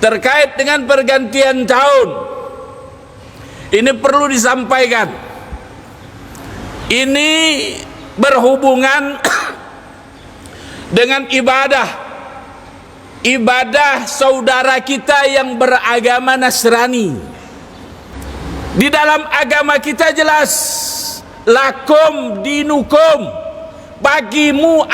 terkait dengan pergantian tahun. Ini perlu disampaikan. Ini berhubungan dengan ibadah saudara kita yang beragama Nasrani. Di dalam agama kita jelas, lakum dinukum, bagimu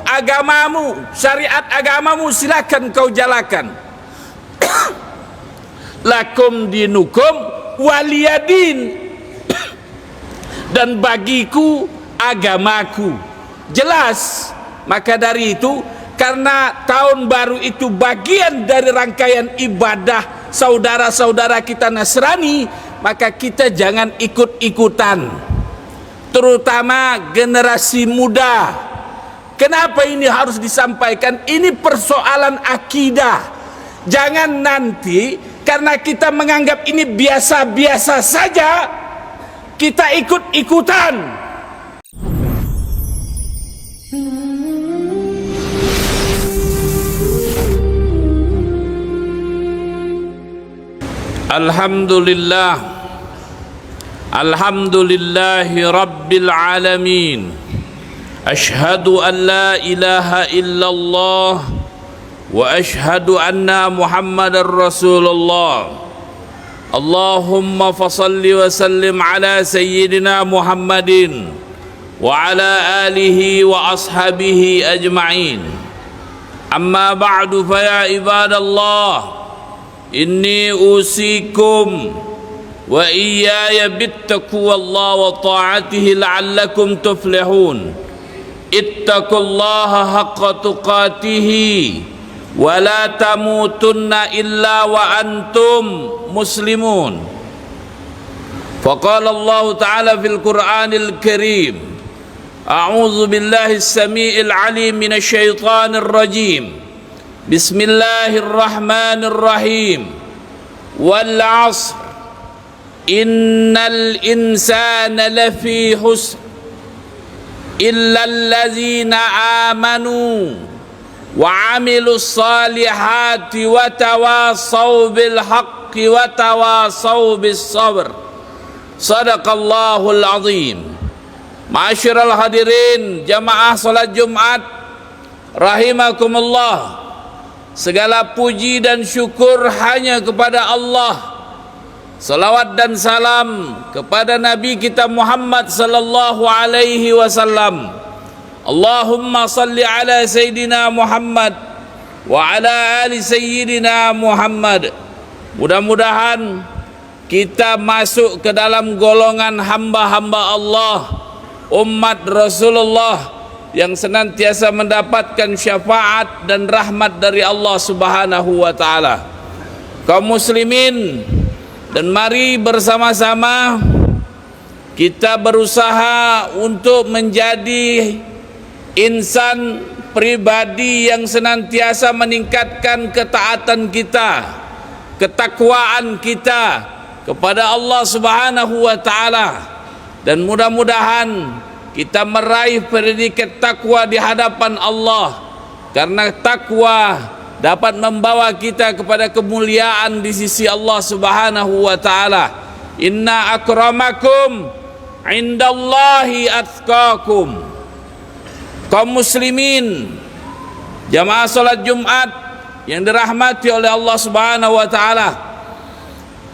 agamamu, syariat agamamu silakan kau jalankan. Lakum dinukum waliyadin, dan bagiku agamaku. Jelas. Maka dari itu, karena tahun baru itu bagian dari rangkaian ibadah saudara-saudara kita Nasrani, maka kita jangan ikut-ikutan, terutama generasi muda. Kenapa ini harus disampaikan? Ini persoalan akidah. Jangan nanti karena kita menganggap ini biasa-biasa saja, kita ikut-ikutan. Alhamdulillahi Rabbil Alamin. Ashhadu an la ilaha illallah wa ashhadu anna Muhammadar Rasulullah. Allahumma fasalli wa sallim ala sayyidina Muhammadin wa ala alihi wa ashabihi ajma'in. Amma ba'du, fa ya ibadallah, inni usikum wa iyaya bittaqwallah wa ta'atihi la'allakum tuflihun. Ittaqullaha haqqa tuqatihi wa la tamutunna illa wa antum muslimun. Faqala Allah ta'ala fil Qur'anil Karim, a'udzu billahi as-sami'il 'alim minasy syaithanir rajim. Bismillahirrahmanirrahim. Wal 'ashr innal insana lafi husn illa allazina amanu wa 'amilus salihati wa tawasaw bil haqqi wa tawasaw bis sabr. Shadaqallahul azim. Ma'asyiral hadirin jamaah salat Jumat rahimakumullah. Segala puji dan syukur hanya kepada Allah. Salawat dan salam kepada Nabi kita Muhammad sallallahu alaihi wasallam. Allahumma salli ala Sayyidina Muhammad wa ala ali Sayyidina Muhammad. Mudah-mudahan kita masuk ke dalam golongan hamba-hamba Allah, umat Rasulullah, yang senantiasa mendapatkan syafaat dan rahmat dari Allah Subhanahu wa taala. Kaum muslimin, dan mari bersama-sama kita berusaha untuk menjadi insan pribadi yang senantiasa meningkatkan ketaatan kita, ketakwaan kita kepada Allah Subhanahu wa taala, dan mudah-mudahan kita meraih predikat takwa di hadapan Allah, karena takwa dapat membawa kita kepada kemuliaan di sisi Allah Subhanahu wa taala. Inna akramakum indallahi atqakum. Kaum muslimin, jamaah salat Jumat yang dirahmati oleh Allah Subhanahu wa taala,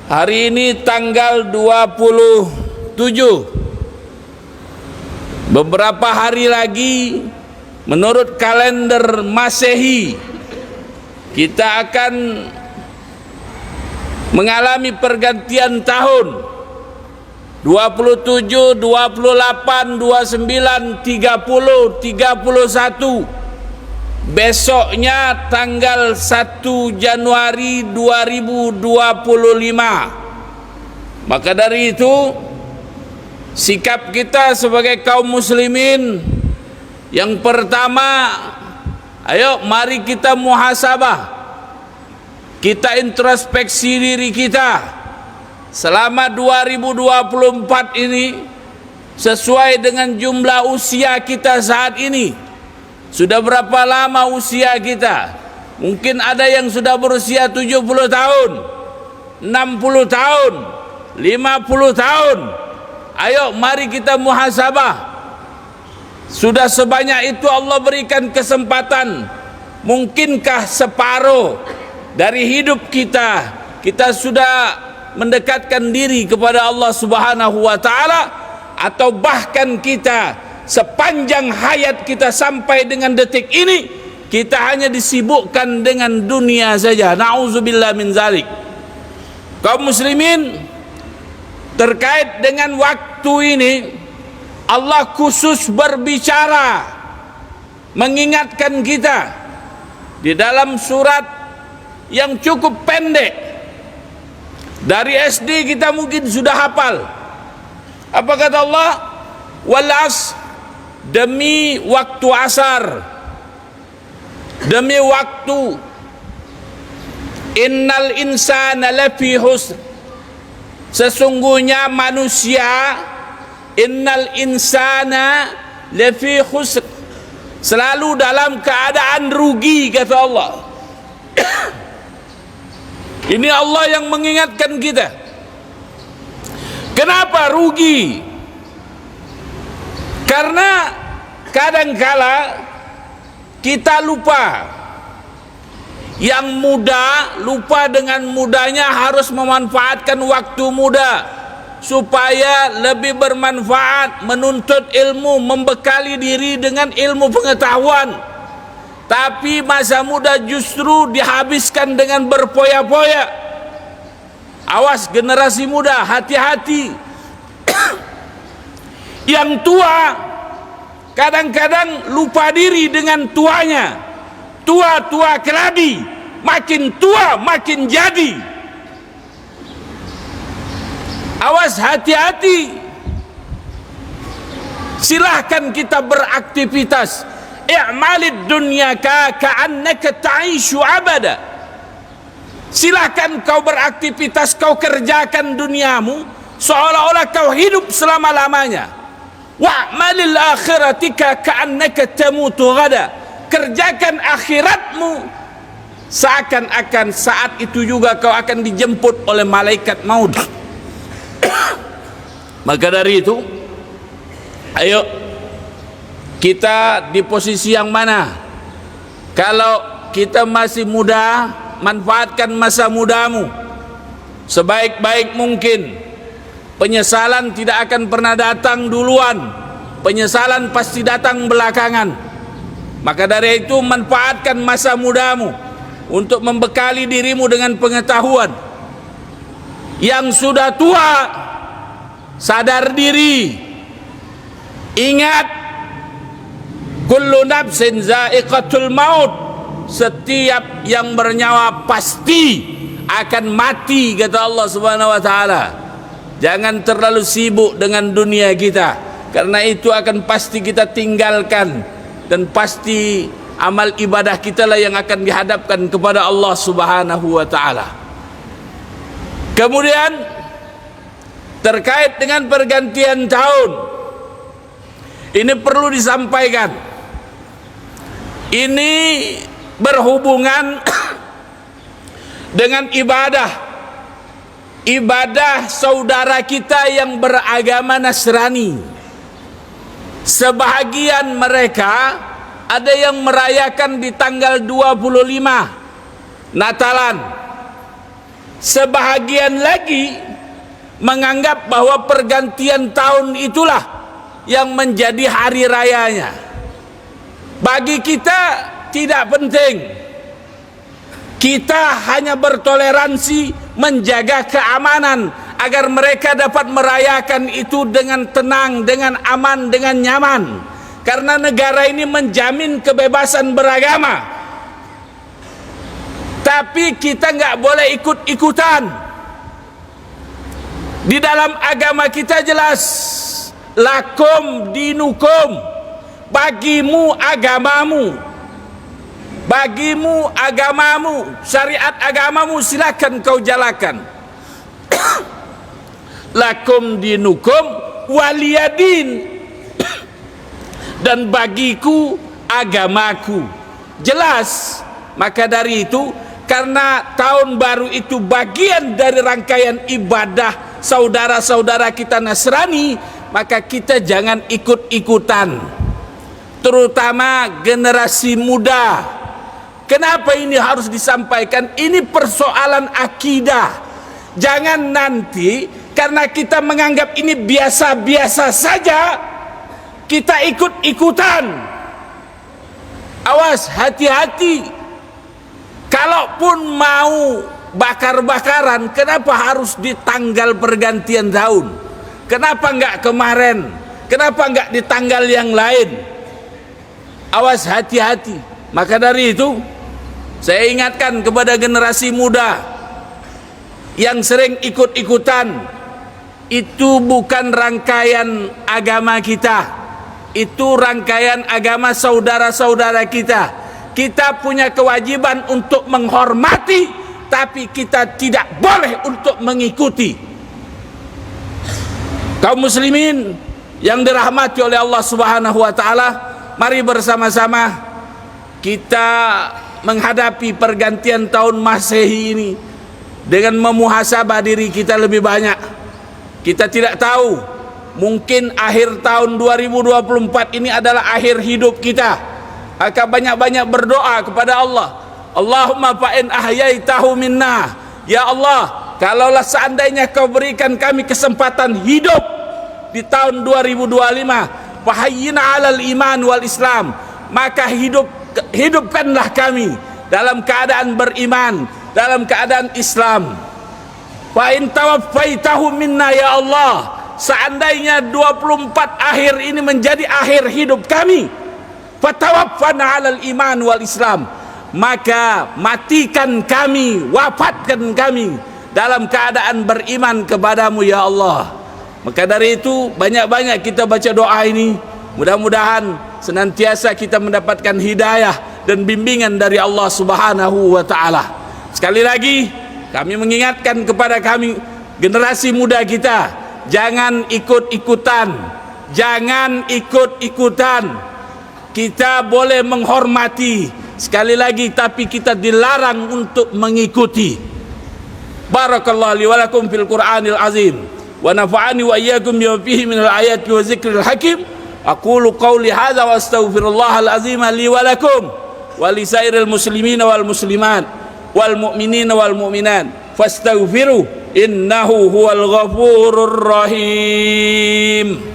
hari ini tanggal 27, beberapa hari lagi menurut kalender Masehi kita akan mengalami pergantian tahun 27, 28, 29, 30, 31. Besoknya tanggal 1 Januari 2025. Maka dari itu, sikap kita sebagai kaum muslimin, yang pertama, ayo mari kita muhasabah, kita introspeksi diri kita selama 2024 ini sesuai dengan jumlah usia kita saat ini. Sudah berapa lama usia kita? Mungkin ada yang sudah berusia 70 tahun, 60 tahun, 50 tahun. Ayo mari kita muhasabah. Sudah sebanyak itu Allah berikan kesempatan. Mungkinkah separuh dari hidup kita sudah mendekatkan diri kepada Allah Subhanahu wa taala, atau bahkan kita sepanjang hayat kita sampai dengan detik ini kita hanya disibukkan dengan dunia saja. Na'udzubillah min zalik. Kaum muslimin, terkait dengan waktu ini Allah khusus berbicara, mengingatkan kita di dalam surat yang cukup pendek. Dari SD kita mungkin sudah hafal. Apa kata Allah? Wal asr, demi waktu asar, demi waktu. Innal insana lafi husr, sesungguhnya manusia, innal insana lafi khusr, selalu dalam keadaan rugi, kata Allah. Ini Allah yang mengingatkan kita. Kenapa rugi? Karena kadangkala kita lupa. Yang muda lupa dengan mudanya harus memanfaatkan waktu muda supaya lebih bermanfaat, menuntut ilmu, membekali diri dengan ilmu pengetahuan. Tapi masa muda justru dihabiskan dengan berpoya-poya. Awas generasi muda, hati-hati. Yang tua kadang-kadang lupa diri dengan tuanya. Tua-tua kelabi, makin tua makin jadi. Awas, hati-hati. Silahkan kita beraktivitas. I'malid dunyaka ka'annaka ta'ishu abada. Silahkan kau beraktivitas, kau kerjakan duniamu seolah-olah kau hidup selama-lamanya. Wa'malil akhiratika ka'annaka tamutu ghada. Kerjakan akhiratmu seakan-akan saat itu juga kau akan dijemput oleh malaikat maut. Maka dari itu, ayo kita di posisi yang mana? Kalau kita masih muda, manfaatkan masa mudamu sebaik-baik mungkin. Penyesalan tidak akan pernah datang duluan, penyesalan pasti datang belakangan. Maka dari itu manfaatkan masa mudamu untuk membekali dirimu dengan pengetahuan. Yang sudah tua, sadar diri. Ingat, kullu nafsin za'iqatul maut. Setiap yang bernyawa pasti akan mati, kata Allah Subhanahu wa taala. Jangan terlalu sibuk dengan dunia kita, karena itu akan pasti kita tinggalkan. Dan pasti amal ibadah kita lah yang akan dihadapkan kepada Allah Subhanahu wa taala. Kemudian terkait dengan pergantian tahun, ini perlu disampaikan. Ini berhubungan dengan ibadah saudara kita yang beragama Nasrani. Sebahagian mereka ada yang merayakan di tanggal 25 Natalan. Sebahagian lagi menganggap bahwa pergantian tahun itulah yang menjadi hari rayanya. Bagi kita tidak penting. Kita hanya bertoleransi, menjaga keamanan agar mereka dapat merayakan itu dengan tenang, dengan aman, dengan nyaman. Karena negara ini menjamin kebebasan beragama. Tapi kita nggak boleh ikut-ikutan. Di dalam agama kita jelas, lakum dinukum, bagimu agamamu, bagimu agamamu, syariat agamamu silakan kau jalankan. Lakum dinukum waliyadin, dan bagiku agamaku. Jelas. Maka dari itu, karena tahun baru itu bagian dari rangkaian ibadah saudara-saudara kita Nasrani, maka kita jangan ikut-ikutan, terutama generasi muda. Kenapa ini harus disampaikan? Ini persoalan akidah. Jangan nanti karena kita menganggap ini biasa-biasa saja, kita ikut-ikutan. Awas, hati-hati. Kalaupun mau bakar-bakaran, kenapa harus di tanggal pergantian tahun? Kenapa enggak kemarin? Kenapa enggak di tanggal yang lain? Awas, hati-hati. Maka dari itu, saya ingatkan kepada generasi muda yang sering ikut-ikutan, itu bukan rangkaian agama kita, itu rangkaian agama saudara-saudara kita. Kita punya kewajiban untuk menghormati, tapi kita tidak boleh untuk mengikuti. Kaum muslimin yang dirahmati oleh Allah Subhanahu wa taala, mari bersama-sama kita menghadapi pergantian tahun Masehi ini dengan memuhasabah diri kita lebih banyak. Kita tidak tahu, mungkin akhir tahun 2024 ini adalah akhir hidup kita. Maka banyak-banyak berdoa kepada Allah. Allahumma fa'in ahyaitahu minna. Ya Allah, kalaulah seandainya kau berikan kami kesempatan hidup di tahun 2025, fahayyina 'alal iman wal Islam, maka hidupkanlah kami dalam keadaan beriman, dalam keadaan Islam. Fa in tawaffaitahu minna ya Allah, seandainya 24 akhir ini menjadi akhir hidup kami, fatawaffana 'alal iman wal Islam, maka matikan kami, wafatkan kami dalam keadaan beriman kepadamu ya Allah. Maka dari itu banyak-banyak kita baca doa ini, mudah-mudahan senantiasa kita mendapatkan hidayah dan bimbingan dari Allah Subhanahu wa taala. Sekali lagi kami mengingatkan kepada kami generasi muda kita, jangan ikut-ikutan, jangan ikut-ikutan. Kita boleh menghormati sekali lagi, tapi kita dilarang untuk mengikuti. Barakallahu li wa lakum fil Qur'anil azim wa nafa'ani wa iyyakum bima fihi minal ayati wa zikril hakim. Aqulu qawli hadza wa astaghfirullahal azim li wa lakum wa li sairil muslimina wal muslimat wal mu'minina wal mu'minat fastaghfiru innahu huwal ghafurur rahim.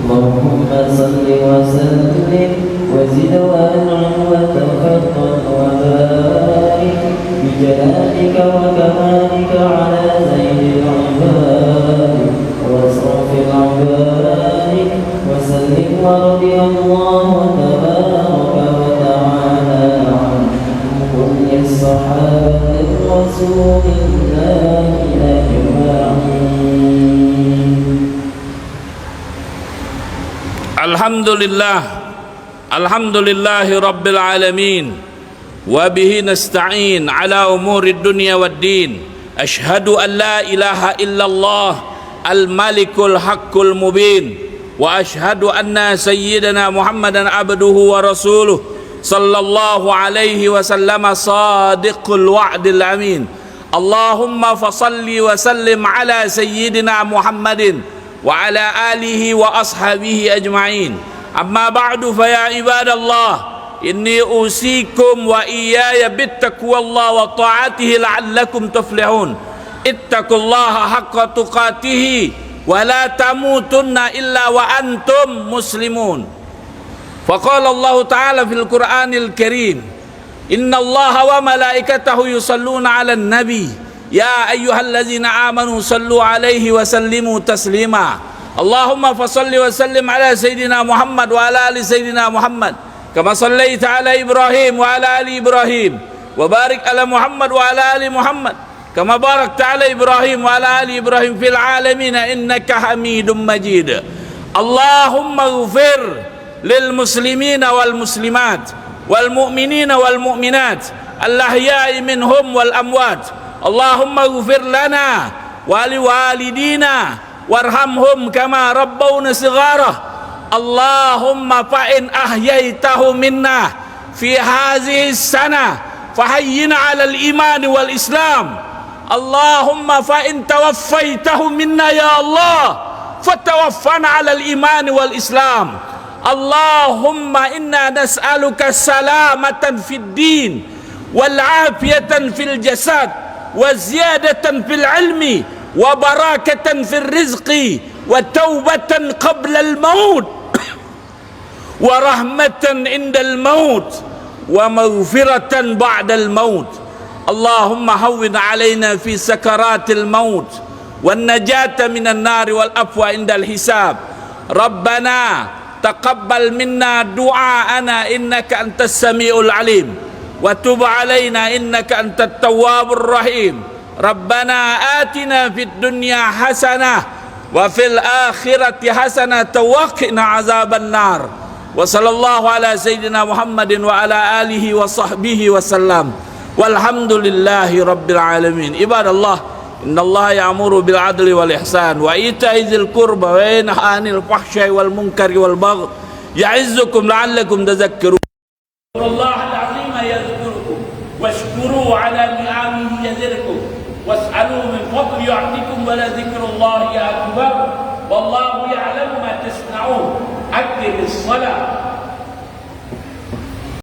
Allahumma salli wa sallim wa zid wa an'im wa tafaddal wa barik bi jalalika wa kamalika ala zaidil ibad wa asrafil ibad wa sallim wa radiyallahu tabaraka wa ta'ala an kulli sahabati rasulillahi ajma'in. Alhamdulillah, alhamdulillahi rabbil alamin, wa bihi nasta'in ala umurid dunya wad din. Ashhadu an la ilaha illallah al-malikul haqqul mubin, wa ashhadu anna sayyidana Muhammadan abduhu wa rasuluh sallallahu alaihi wasallam sadiqul wa'dil amin. Allahumma fasalli wa sallim ala sayyidina Muhammadin wa ala alihi wa ashabihi ajma'in. Amma ba'du, fa ya ibadallah, inni usikum wa iyaya bittaqwallah wa ta'atihi la'allakum tuflihun. Ittaqullaha haqqa tuqatihi wa la tamutunna illa wa antum muslimun. Faqala Allah ta'ala fil Qur'anil Karim, inna Allaha wa malaikatahu yusalluna 'alan nabi ya ayyuhallazina amanu sallu alaihi wa sallimu taslima. Allahumma fasalli wa sallim ala sayyidina Muhammad wa ala ali sayyidina Muhammad kama sallaita ala Ibrahim wa ala ali Ibrahim wa barik ala Muhammad wa ala ali Muhammad kama barakta ala Ibrahim wa ala ali Ibrahim fil alamin innaka Hamidum Majid. Allahumma ighfir lil muslimina wal muslimat wal mu'minina wal mu'minat al-ahya'i minhum wal amwat. Allahumma ighfir lana wa liwalidina warhamhum kama rabbawna sighara. Allahumma fa'in ahyaitahu minna fi hadhihi sana fahayyina 'ala al-iman wal islam. Allahumma fa'in tawaffaitahu minna ya Allah fatawaffana 'ala al-iman wal islam. Allahumma inna nas'aluka salamatan fid din wal afiyatan fil jasad wa ziyadatan fil ilmi wa barakatan fil rizqi wa taubatan qabla al maut wa rahmatan indal maut wa maghfiratan ba'dal maut. Allahumma hawwin alaina fi sakaratil maut wan najata minan nari wal afwa indal hisab. Rabbana taqabbal minna du'aana innaka antas samiul alim wa tub alaina innaka antat tawwabur rahim. Rabbana atina fid dunya hasanah wa fil akhirati hasanah wa qina azaban nar. Wa sallallahu ala sayyidina Muhammadin wa ala alihi wa sahbihi wa sallam. Walhamdulillahi rabbil alamin. Ibadallah, innallaha ya'muru bil adli wal ihsan wa ita'i dzil qurba wa yanha 'anil fahsya'i wal munkari wal baghi ya'izzukum la'allakum tadhakkarun. Allahal 'azima yadhkurukum washkuru 'ala ni'amihi yazidkum was'alu min fadli yu'tikum wa la dzikrullahi akbar wallahu ya'lamu ma tasna'un. Aqimis shalah